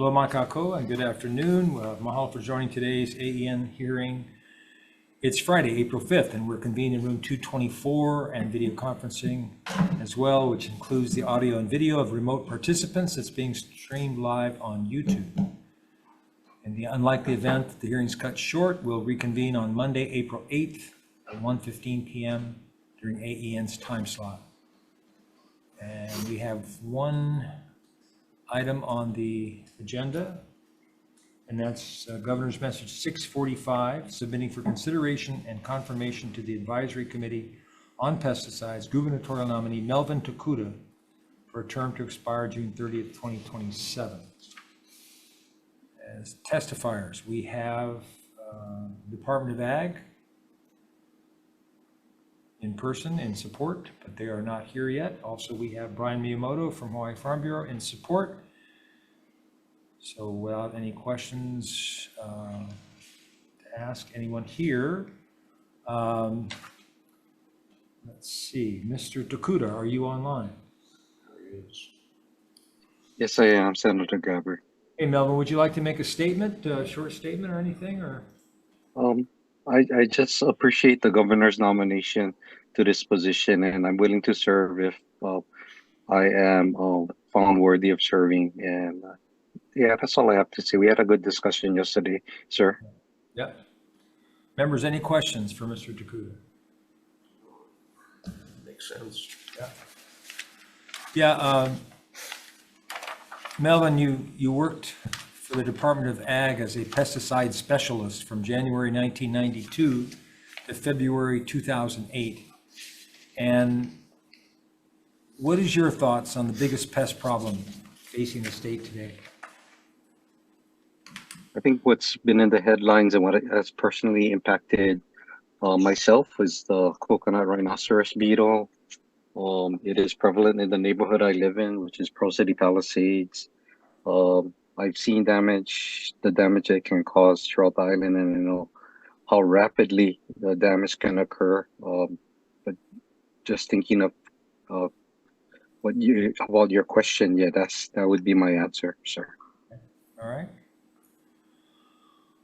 Hello, Makako, and good afternoon. Mahalo for joining today's AEN hearing. It's Friday, April 5th, and we're convened in room 224 and video conferencing as well, which includes the audio and video of remote participants that's being streamed live on YouTube. In the unlikely event that the hearing's cut short, we'll reconvene on Monday, April 8th at 1:15 p.m. during AEN's time slot. And we have one item on the agenda, and that's Governor's Message 645, submitting for consideration and confirmation to the Advisory Committee on Pesticides gubernatorial nominee Melvin Tokuda for a term to expire June 30th, 2027. As testifiers, we have Department of Ag in person in support, but they are not here yet. Also, we have Brian Miyamoto from Hawaii Farm Bureau in support. So without any questions to ask anyone here, let's see, Mr. Tokuda, are you online? There he is. Yes, I am, Senator Gabbard. Hey, Melvin, would you like to make a statement, a short statement or anything, or? I just appreciate the governor's nomination to this position, and I'm willing to serve if I am found worthy of serving. And yeah, that's all I have to say. We had a good discussion yesterday, sir. Yeah. Members, any questions for Mr. Tokuda? Makes sense. Yeah. Melvin, you worked for the Department of Ag as a pesticide specialist from January 1992 to February 2008. And what is your thoughts on the biggest pest problem facing the state today? I think what's been in the headlines and what has personally impacted myself is the coconut rhinoceros beetle. It is prevalent in the neighborhood I live in, which is Pro City Palisades. I've seen the damage it can cause throughout the island, and you know how rapidly the damage can occur. But just thinking of about your question, yeah, that would be my answer, sir.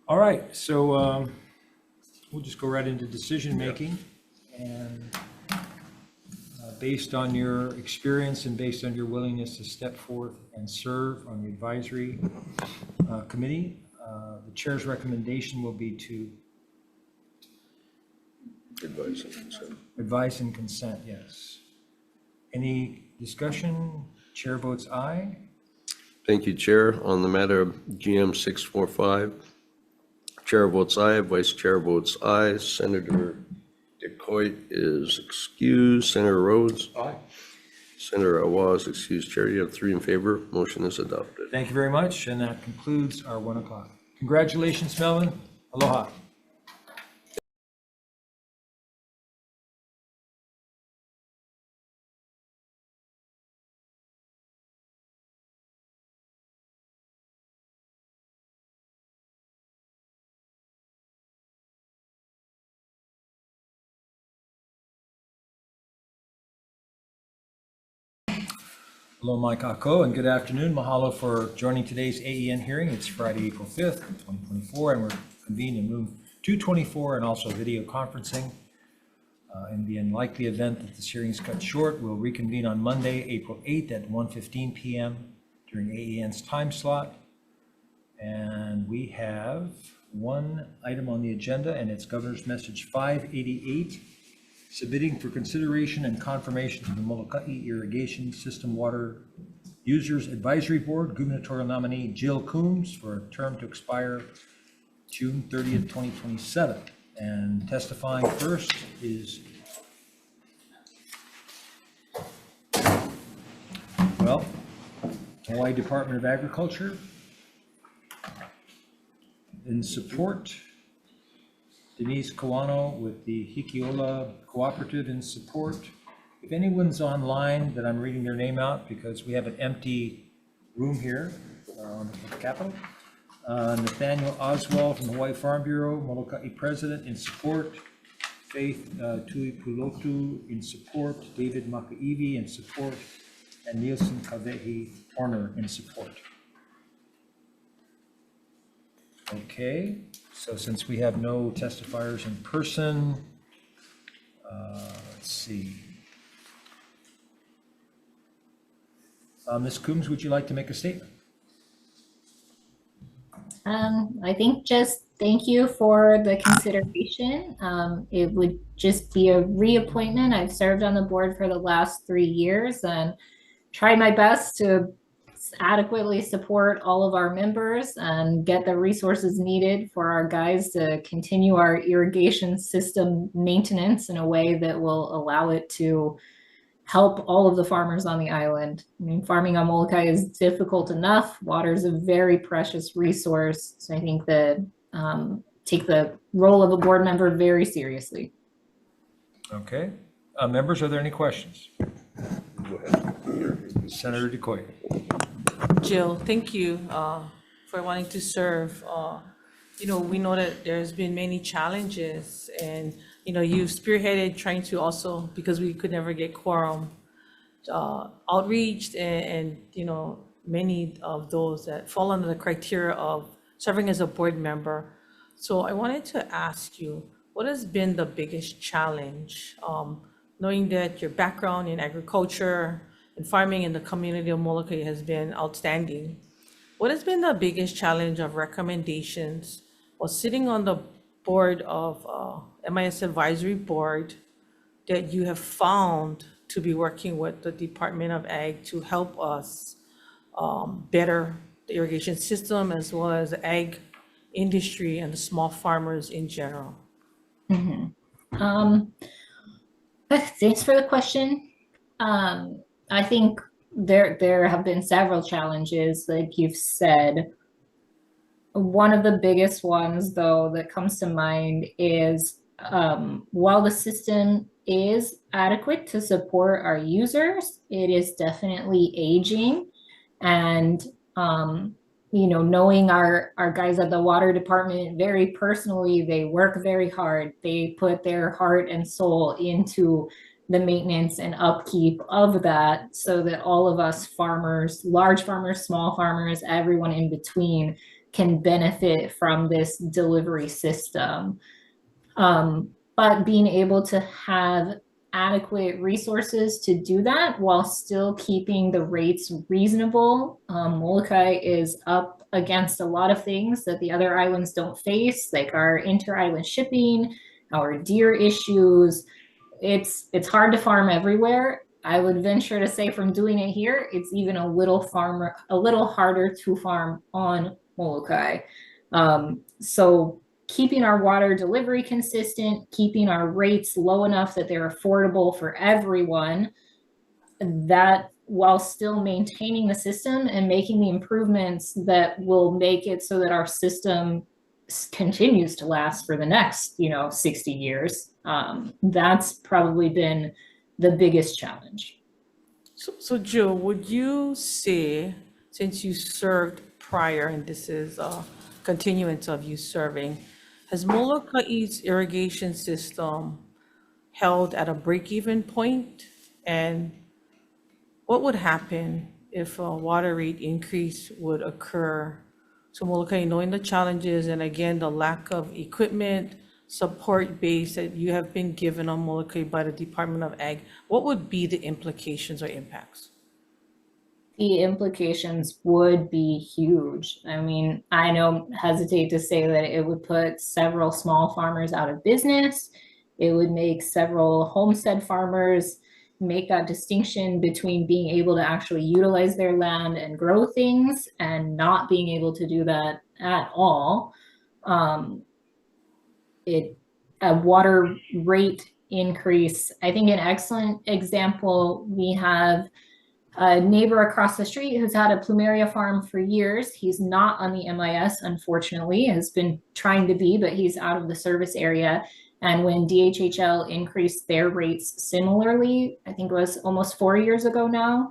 All right. So we'll just go right into decision making, and based on your experience and based on your willingness to step forth and serve on the advisory committee, the chair's recommendation will be to Advice and consent. advise and consent. Yes. Any discussion? Chair votes aye. Thank you, Chair. On the matter of GM 645, Chair votes aye, Vice Chair votes aye. Senator DeCoit is excused. Senator Rhodes? Aye. Senator Awaz, excused. Chair, you have 3 in favor. Motion is adopted. Thank you very much. And that concludes our 1 o'clock. Congratulations, Melvin. Aloha. Hello, Mike Ako, and good afternoon. Mahalo for joining today's AEN hearing. It's Friday, April 5th, 2024, and we're convened in room 224 and also video conferencing. In the unlikely event that this hearing is cut short, we'll reconvene on Monday, April 8th at 1:15 p.m. during AEN's time slot. And we have one item on the agenda, and it's Governor's Message 588. Submitting for consideration and confirmation to the Molokai Irrigation System Water Users Advisory Board, gubernatorial nominee Jill Coombs for a term to expire June 30th, 2027. And testifying first is, well, Hawaii Department of Agriculture. In support, Denise Kawano with the Hikiola Cooperative in support. If anyone's online that I'm reading their name out because we have an empty room here on the Capitol. Nathaniel Oswald from Hawaii Farm Bureau, Molokai President in support. Faith Tuipulotu in support. David Makaivi in support. And Nielsen Kavehi Horner in support. Okay, so since we have no testifiers in person, let's see. Ms. Coombs, would you like to make a statement? I think just thank you for the consideration. It would just be a reappointment. I've served on the board for the last 3 years and tried my best to adequately support all of our members and get the resources needed for our guys to continue our irrigation system maintenance in a way that will allow it to help all of the farmers on the island. I mean, farming on Molokai is difficult enough. Water is a very precious resource. So I think that take the role of a board member very seriously. Okay, members, are there any questions? Senator DeCoy. Jill, thank you for wanting to serve. We know that there's been many challenges, and you've spearheaded trying to also, because we could never get quorum, outreach and many of those that fall under the criteria of serving as a board member. So I wanted to ask you, what has been the biggest challenge, knowing that your background in agriculture and farming in the community of Molokai has been outstanding? What has been the biggest challenge of recommendations or sitting on the board of MIS Advisory Board that you have found to be working with the Department of Ag to help us better the irrigation system as well as the ag industry and the small farmers in general? Thanks for the question. I think there have been several challenges, like you've said. One of the biggest ones, though, that comes to mind is while the system is adequate to support our users, it is definitely aging. And knowing our guys at the water department very personally, they work very hard. They put their heart and soul into the maintenance and upkeep of that so that all of us farmers, large farmers, small farmers, everyone in between can benefit from this delivery system. But being able to have adequate resources to do that while still keeping the rates reasonable. Molokai is up against a lot of things that the other islands don't face, like our inter-island shipping, our deer issues. It's hard to farm everywhere. I would venture to say from doing it here, it's even a little harder to farm on Molokai. So keeping our water delivery consistent, keeping our rates low enough that they're affordable for everyone, that while still maintaining the system and making the improvements that will make it so that our system continues to last for the next 60 years. That's probably been the biggest challenge. So Jill, would you say, since you served prior, and this is a continuance of you serving, has Molokai's irrigation system held at a break-even point? And what would happen if a water rate increase would occur? So Molokai, knowing the challenges and again, the lack of equipment, support base that you have been given on Molokai by the Department of Ag, what would be the implications or impacts? The implications would be huge. I mean, I hesitate to say that it would put several small farmers out of business. It would make several homestead farmers make that distinction between being able to actually utilize their land and grow things and not being able to do that at all. A water rate increase, I think an excellent example, we have a neighbor across the street who's had a plumeria farm for years. He's not on the MIS, unfortunately, has been trying to be, but he's out of the service area. And when DHHL increased their rates similarly, I think it was almost 4 years ago now,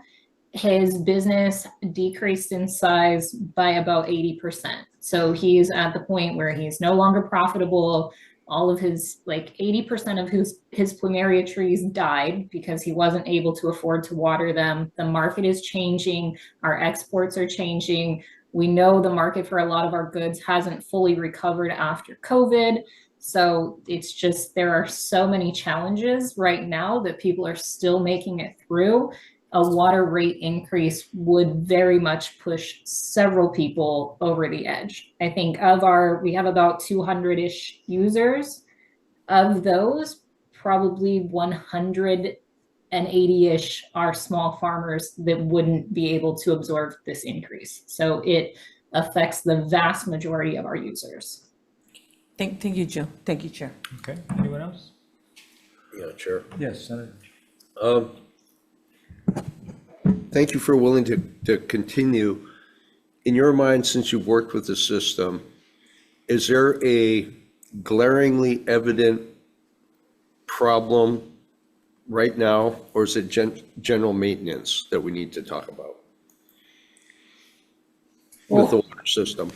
his business decreased in size by about 80%. So he's at the point where he's no longer profitable. All of his, 80% of his plumeria trees died because he wasn't able to afford to water them. The market is changing. Our exports are changing. We know the market for a lot of our goods hasn't fully recovered after COVID. So it's just, there are so many challenges right now that people are still making it through. A water rate increase would very much push several people over the edge. I think we have about 200-ish users. Of those, probably 180-ish are small farmers that wouldn't be able to absorb this increase. So it affects the vast majority of our users. Thank you, Jill. Thank you, Chair. Okay, anyone else? Yeah, Chair. Yes, Senator. Thank you for willing to continue. In your mind, since you've worked with the system, is there a glaringly evident problem right now, or is it general maintenance that we need to talk about with the water system?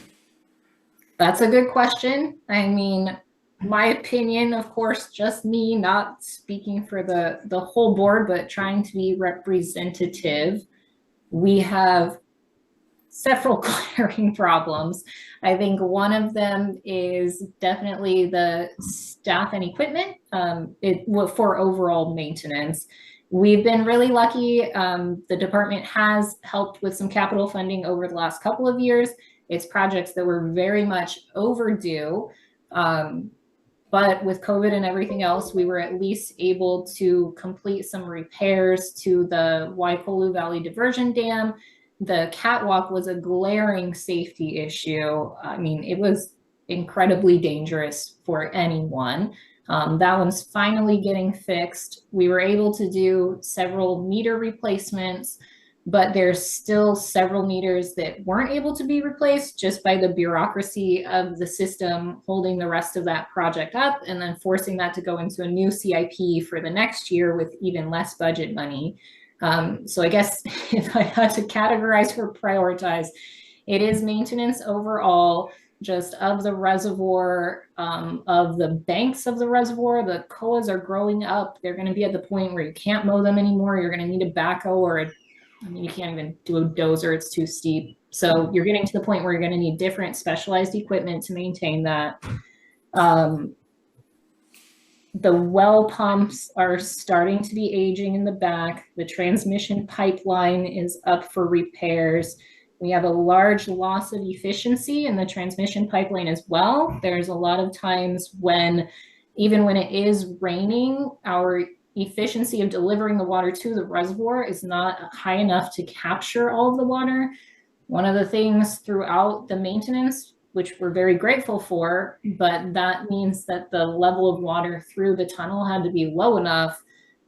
That's a good question. I mean, my opinion, of course, just me, not speaking for the whole board, but trying to be representative. We have several glaring problems. I think one of them is definitely the staff and equipment for overall maintenance. We've been really lucky. The department has helped with some capital funding over the last couple of years. It's projects that were very much overdue. But with COVID and everything else, we were at least able to complete some repairs to the Waikolu Valley Diversion Dam. The catwalk was a glaring safety issue. I mean, it was incredibly dangerous for anyone. That one's finally getting fixed. We were able to do several meter replacements, but there's still several meters that weren't able to be replaced just by the bureaucracy of the system holding the rest of that project up and then forcing that to go into a new CIP for the next year with even less budget money. So I guess if I had to categorize or prioritize, it is maintenance overall, just of the reservoir, of the banks of the reservoir. The koas are growing up. They're going to be at the point where you can't mow them anymore. You're going to need a backhoe or I mean, you can't even do a dozer, it's too steep. So you're getting to the point where you're going to need different specialized equipment to maintain that. The well pumps are starting to be aging in the back. The transmission pipeline is up for repairs. We have a large loss of efficiency in the transmission pipeline as well. There's a lot of times when, even when it is raining, our efficiency of delivering the water to the reservoir is not high enough to capture all of the water. One of the things throughout the maintenance, which we're very grateful for, but that means that the level of water through the tunnel had to be low enough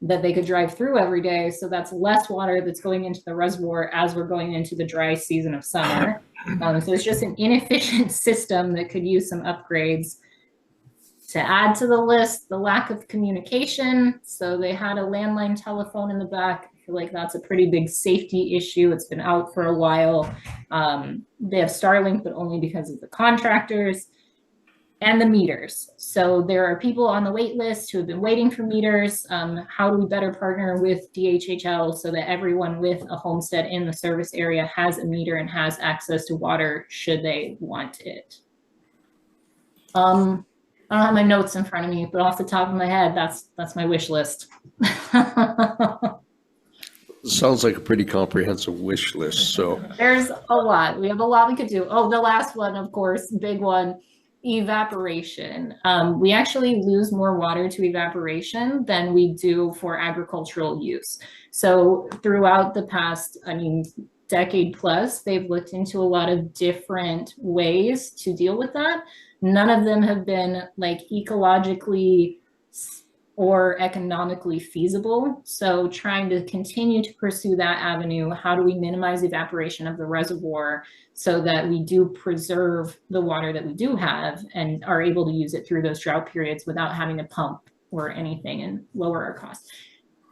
that they could drive through every day. So that's less water that's going into the reservoir as we're going into the dry season of summer. So it's just an inefficient system that could use some upgrades. To add to the list, the lack of communication. So they had a landline telephone in the back. I feel like that's a pretty big safety issue. It's been out for a while. They have Starlink, but only because of the contractors. And the meters. So there are people on the wait list who have been waiting for meters. How do we better partner with DHHL so that everyone with a homestead in the service area has a meter and has access to water should they want it? I don't have my notes in front of me, but off the top of my head, that's my wish list. Sounds like a pretty comprehensive wish list, so. There's a lot. We have a lot we could do. Oh, the last one, of course, big one. Evaporation. We actually lose more water to evaporation than we do for agricultural use. So throughout the past, decade plus, they've looked into a lot of different ways to deal with that. None of them have been like ecologically or economically feasible. So trying to continue to pursue that avenue, how do we minimize evaporation of the reservoir so that we do preserve the water that we do have and are able to use it through those drought periods without having to pump or anything and lower our costs.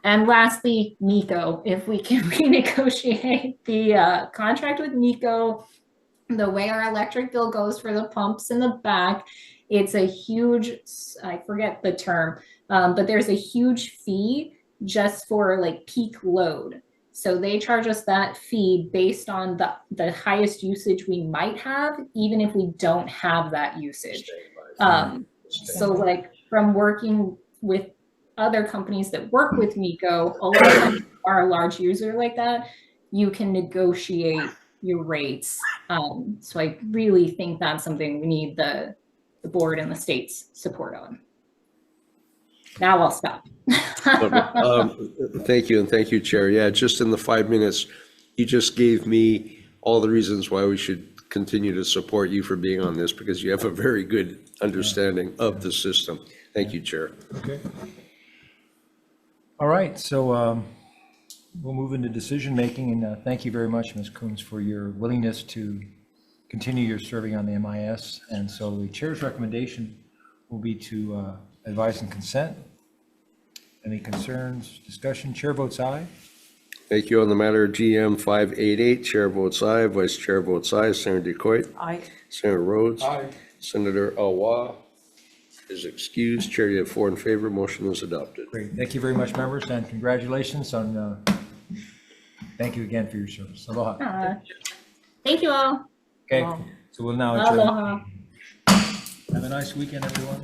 And lastly, NECO. If we can renegotiate the contract with NECO, the way our electric bill goes for the pumps in the back, it's a huge, I forget the term, but there's a huge fee just for like peak load. So they charge us that fee based on the highest usage we might have, even if we don't have that usage. So like from working with other companies that work with Nico, a lot of them are a large user like that, you can negotiate your rates. So I really think that's something we need the board and the state's support on. Now I'll stop. Thank you, and thank you, Chair. Yeah, just in the 5 minutes, you just gave me all the reasons why we should continue to support you for being on this, because you have a very good understanding of the system. Thank you, Chair. Okay. All right, so we'll move into decision-making, and thank you very much, Ms. Coombs, for your willingness to continue your serving on the MIS. And so the chair's recommendation will be to advise and consent. Any concerns, discussion? Chair votes aye. Thank you. On the matter of GM 588, Chair votes aye, Vice Chair votes aye. Senator DeCoit? Aye. Senator Rhodes? Aye. Senator Awa is excused. Chair, you have 4 in favor. Motion is adopted. Great. Thank you very much, members, and congratulations on, thank you again for your service. Aloha. Thank you all. Okay, Wow. so we'll now adjourn. Aloha. Have a nice weekend, everyone.